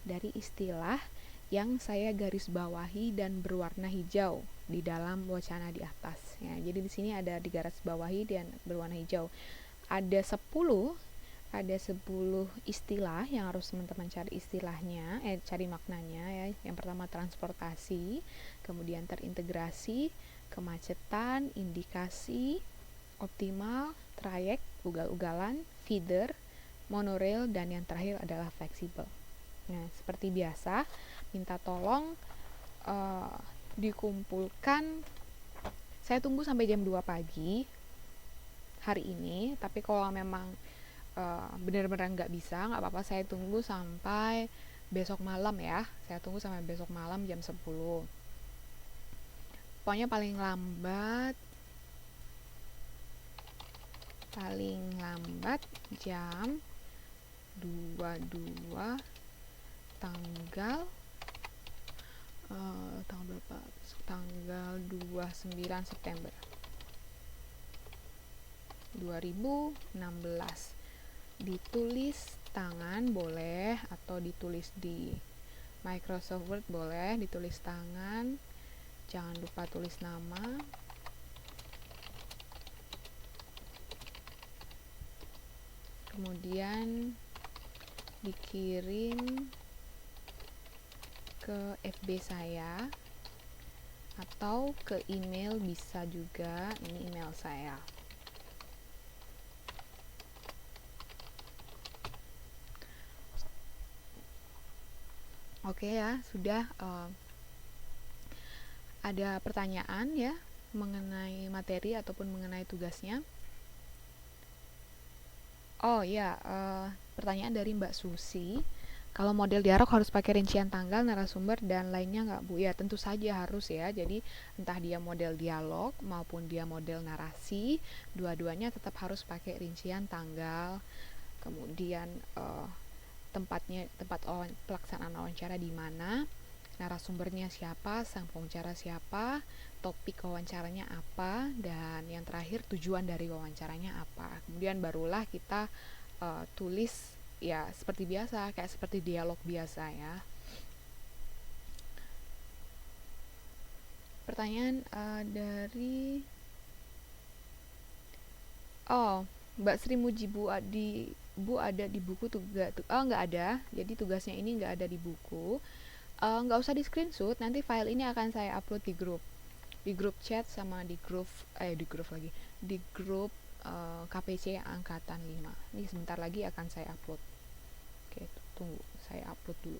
dari istilah yang saya garis bawahi dan berwarna hijau di dalam wacana di atas. Ya, jadi di sini ada di garis bawahi dan berwarna hijau. Ada 10 istilah yang harus teman-teman cari cari maknanya ya. Yang pertama transportasi, kemudian terintegrasi, kemacetan, indikasi, optimal, trayek, ugal-ugalan, feeder, monorail, dan yang terakhir adalah fleksibel. Nah, seperti biasa, minta tolong dikumpulkan. Saya tunggu sampai jam 2 pagi hari ini, tapi kalau memang benar-benar nggak bisa, nggak apa-apa, saya tunggu sampai besok malam ya. Saya tunggu sampai besok malam jam 10. Pokoknya paling lambat jam 22 tanggal berapa? Tanggal 29 September 2016. Ditulis tangan boleh, atau ditulis di Microsoft Word boleh, ditulis tangan. Jangan lupa tulis nama. kemudian dikirim ke FB saya atau ke email bisa juga. Ini email saya. Oke ya, sudah ada pertanyaan ya mengenai materi ataupun mengenai tugasnya. Oh ya, pertanyaan dari Mbak Susi. Kalau model dialog harus pakai rincian tanggal, narasumber, dan lainnya nggak Bu? Ya tentu saja harus ya. Jadi entah dia model dialog maupun dia model narasi, dua-duanya tetap harus pakai rincian tanggal. Kemudian tempat pelaksanaan wawancara di mana, narasumbernya siapa, sang wawancara siapa, topik wawancaranya apa, dan yang terakhir tujuan dari wawancaranya apa. Kemudian barulah kita tulis ya seperti biasa, kayak seperti dialog biasa ya. Pertanyaan dari Mbak Sri Muji, Bu ada di buku tugas. Nggak ada, jadi tugasnya ini nggak ada di buku. Nggak usah di screenshot, nanti file ini akan saya upload di grup chat sama di grup KPC angkatan 5. Ini sebentar lagi akan saya upload. Oke, tunggu saya upload dulu.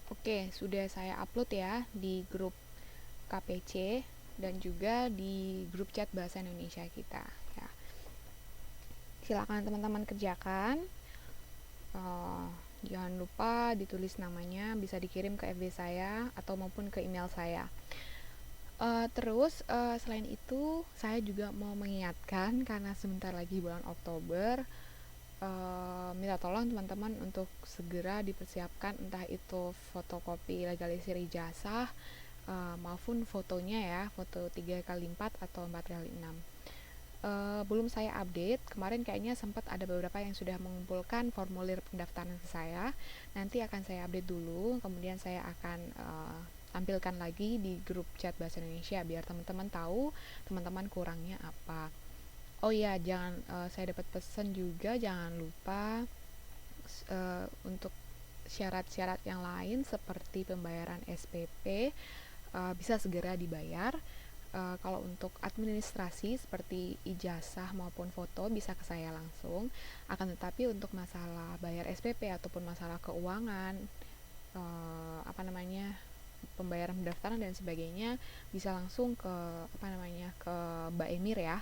Oke, sudah saya upload ya di grup KPC dan juga di grup chat Bahasa Indonesia kita ya. Silakan teman-teman kerjakan. Jangan lupa ditulis namanya, bisa dikirim ke FB saya atau maupun ke email saya. Terus selain itu saya juga mau mengingatkan karena sebentar lagi bulan Oktober, minta tolong teman-teman untuk segera dipersiapkan entah itu fotokopi legalisir ijazah maupun fotonya ya, foto 3x4 atau 4x6. Belum saya update, kemarin kayaknya sempat ada beberapa yang sudah mengumpulkan formulir pendaftaran ke saya. Nanti akan saya update dulu, kemudian saya akan tampilkan lagi di grup chat Bahasa Indonesia biar teman-teman tahu teman-teman kurangnya apa. Oh iya, jangan saya dapat pesan juga, jangan lupa untuk syarat-syarat yang lain seperti pembayaran SPP bisa segera dibayar. Kalau untuk administrasi seperti ijazah maupun foto bisa ke saya langsung. Akan tetapi untuk masalah bayar SPP ataupun masalah keuangan, pembayaran pendaftaran dan sebagainya bisa langsung ke ke Mbak Emir ya.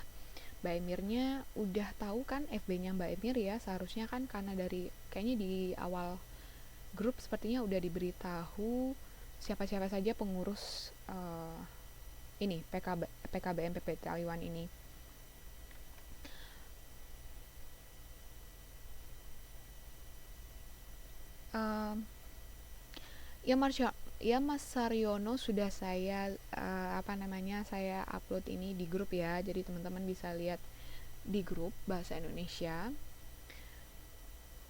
Mbak Emirnya udah tahu kan FB-nya Mbak Emir ya, seharusnya kan karena dari kayaknya di awal grup sepertinya udah diberitahu siapa-siapa saja pengurus ini PKBM PP Taliwan ini. Um, ya Mas Saryono sudah saya saya upload ini di grup ya, jadi teman-teman bisa lihat di grup Bahasa Indonesia.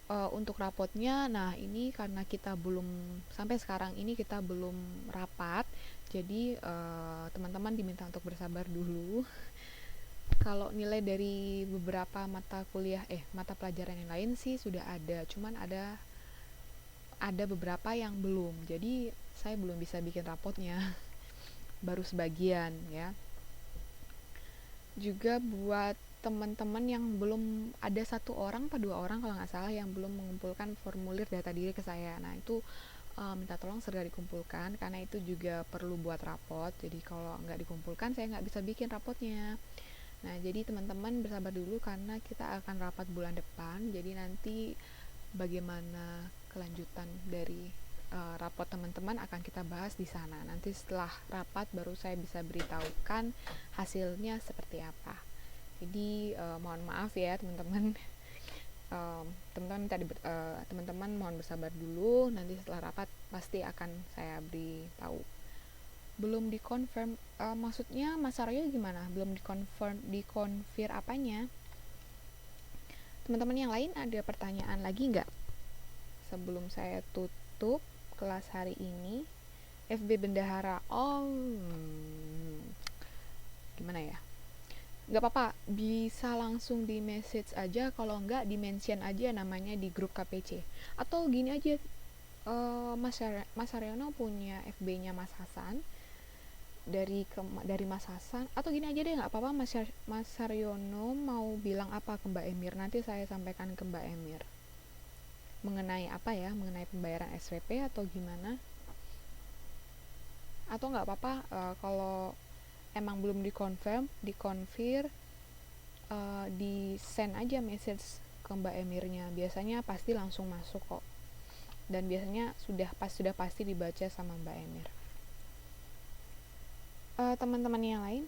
Untuk rapotnya, nah ini karena kita belum sampai sekarang ini kita belum rapat, jadi teman-teman diminta untuk bersabar dulu. Kalau nilai dari beberapa mata pelajaran yang lain sih sudah ada, cuman ada beberapa yang belum, jadi saya belum bisa bikin rapotnya. Baru sebagian ya. Juga buat teman-teman yang belum, ada 1 orang atau 2 orang kalau nggak salah yang belum mengumpulkan formulir data diri ke saya. Nah itu minta tolong segera dikumpulkan karena itu juga perlu buat rapot. Jadi kalau nggak dikumpulkan saya nggak bisa bikin rapotnya. Nah jadi teman-teman bersabar dulu karena kita akan rapat bulan depan. Jadi nanti bagaimana kelanjutan dari rapot teman-teman akan kita bahas di sana. Nanti setelah rapat baru saya bisa beritahukan hasilnya seperti apa. Jadi mohon maaf ya teman-teman. Teman-teman mohon bersabar dulu. Nanti setelah rapat pasti akan saya beritahu. Belum dikonfirm, maksudnya Mas Aryo gimana? Belum dikonfir apanya? Teman-teman yang lain ada pertanyaan lagi nggak? Sebelum saya tutup kelas hari ini. FB Bendahara, gimana ya, nggak apa-apa, bisa langsung di message aja, kalau nggak di mention aja namanya di grup KPC, atau gini aja, Mas Haryono punya FB-nya Mas Hasan, dari Mas Hasan, atau gini aja deh, nggak apa-apa, Mas Haryono mau bilang apa ke Mbak Emir, nanti saya sampaikan ke Mbak Emir mengenai mengenai pembayaran SPP atau gimana. Atau nggak apa-apa, kalau emang belum dikonfir, di send aja message ke Mbak Emirnya, biasanya pasti langsung masuk kok, dan biasanya sudah pasti dibaca sama Mbak Emir. Teman-teman yang lain,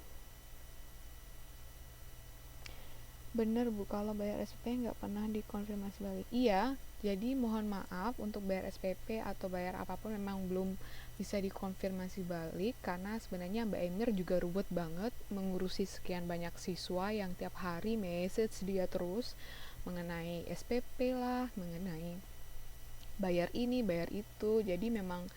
bener Bu, kalau bayar SPP nggak pernah dikonfirmasi balik. Iya, jadi mohon maaf, untuk bayar SPP atau bayar apapun memang belum bisa dikonfirmasi balik, karena sebenarnya Mbak Emir juga ruwet banget mengurusi sekian banyak siswa yang tiap hari message dia terus mengenai SPP lah, mengenai bayar ini, bayar itu. Jadi memang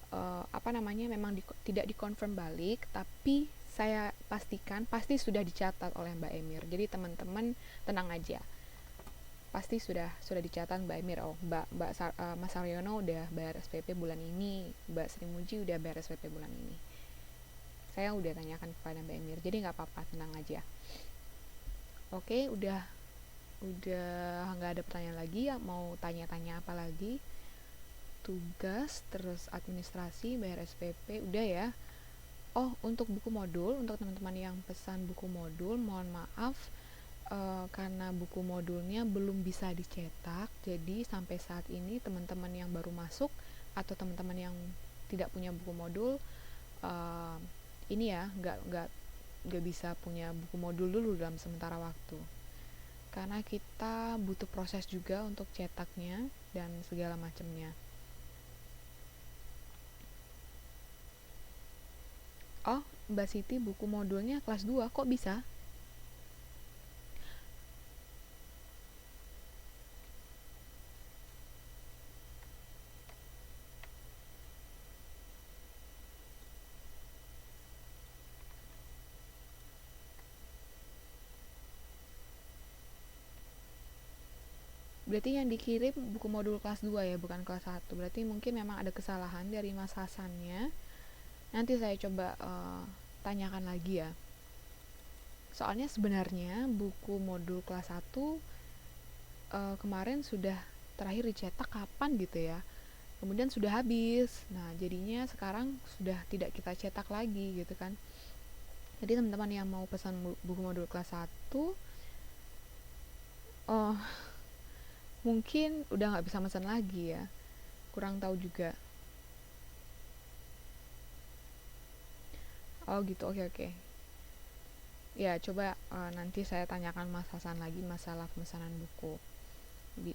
memang tidak dikonfirm balik, tapi saya pastikan pasti sudah dicatat oleh Mbak Emir. Jadi teman-teman tenang aja, pasti sudah dicatat Mbak Emir. Mas Saryono udah bayar SPP bulan ini, Mbak Sri Muji udah bayar SPP bulan ini. Saya udah tanyakan kepada Mbak Emir, jadi nggak apa-apa, tenang aja. Oke, udah nggak ada pertanyaan lagi ya. Mau tanya-tanya apa lagi? Tugas, terus administrasi, bayar SPP, udah ya. Untuk buku modul, untuk teman-teman yang pesan buku modul, mohon maaf, karena buku modulnya belum bisa dicetak. Jadi sampai saat ini teman-teman yang baru masuk atau teman-teman yang tidak punya buku modul, ini ya nggak bisa punya buku modul dulu dalam sementara waktu, karena kita butuh proses juga untuk cetaknya dan segala macamnya. Mbak Siti buku modulnya kelas 2, kok bisa? Berarti yang dikirim buku modul kelas 2 ya, bukan kelas 1. Berarti mungkin memang ada kesalahan dari Mas Hasannya. Nanti saya coba tanyakan lagi ya. Soalnya sebenarnya buku modul kelas 1 kemarin sudah terakhir dicetak kapan gitu ya. Kemudian sudah habis. Nah, jadinya sekarang sudah tidak kita cetak lagi gitu kan. Jadi teman-teman yang mau pesan buku modul kelas 1, mungkin udah nggak bisa pesan lagi ya. Kurang tahu juga. Gitu, oke. Ya, coba nanti saya tanyakan Mas Hasan lagi masalah pemesanan buku. lebih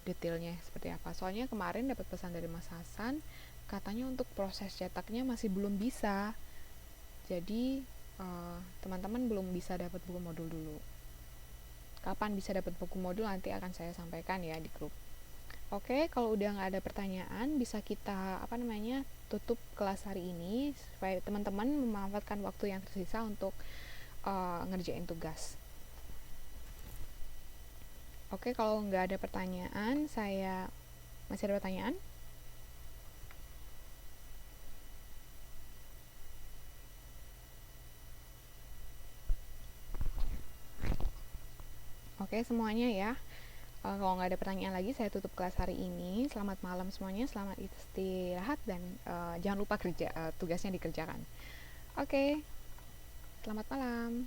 detailnya seperti apa. Soalnya kemarin dapat pesan dari Mas Hasan, katanya untuk proses cetaknya masih belum bisa. Jadi teman-teman belum bisa dapat buku modul dulu. Kapan bisa dapat buku modul nanti akan saya sampaikan ya di grup. Oke, kalau udah nggak ada pertanyaan, bisa kita tutup kelas hari ini supaya teman-teman memanfaatkan waktu yang tersisa untuk ngerjain tugas. Oke, kalau nggak ada pertanyaan, masih ada pertanyaan? Oke, semuanya ya. Kalau nggak ada pertanyaan lagi, saya tutup kelas hari ini. Selamat malam semuanya, selamat istirahat dan jangan lupa tugasnya dikerjakan. Oke, selamat malam.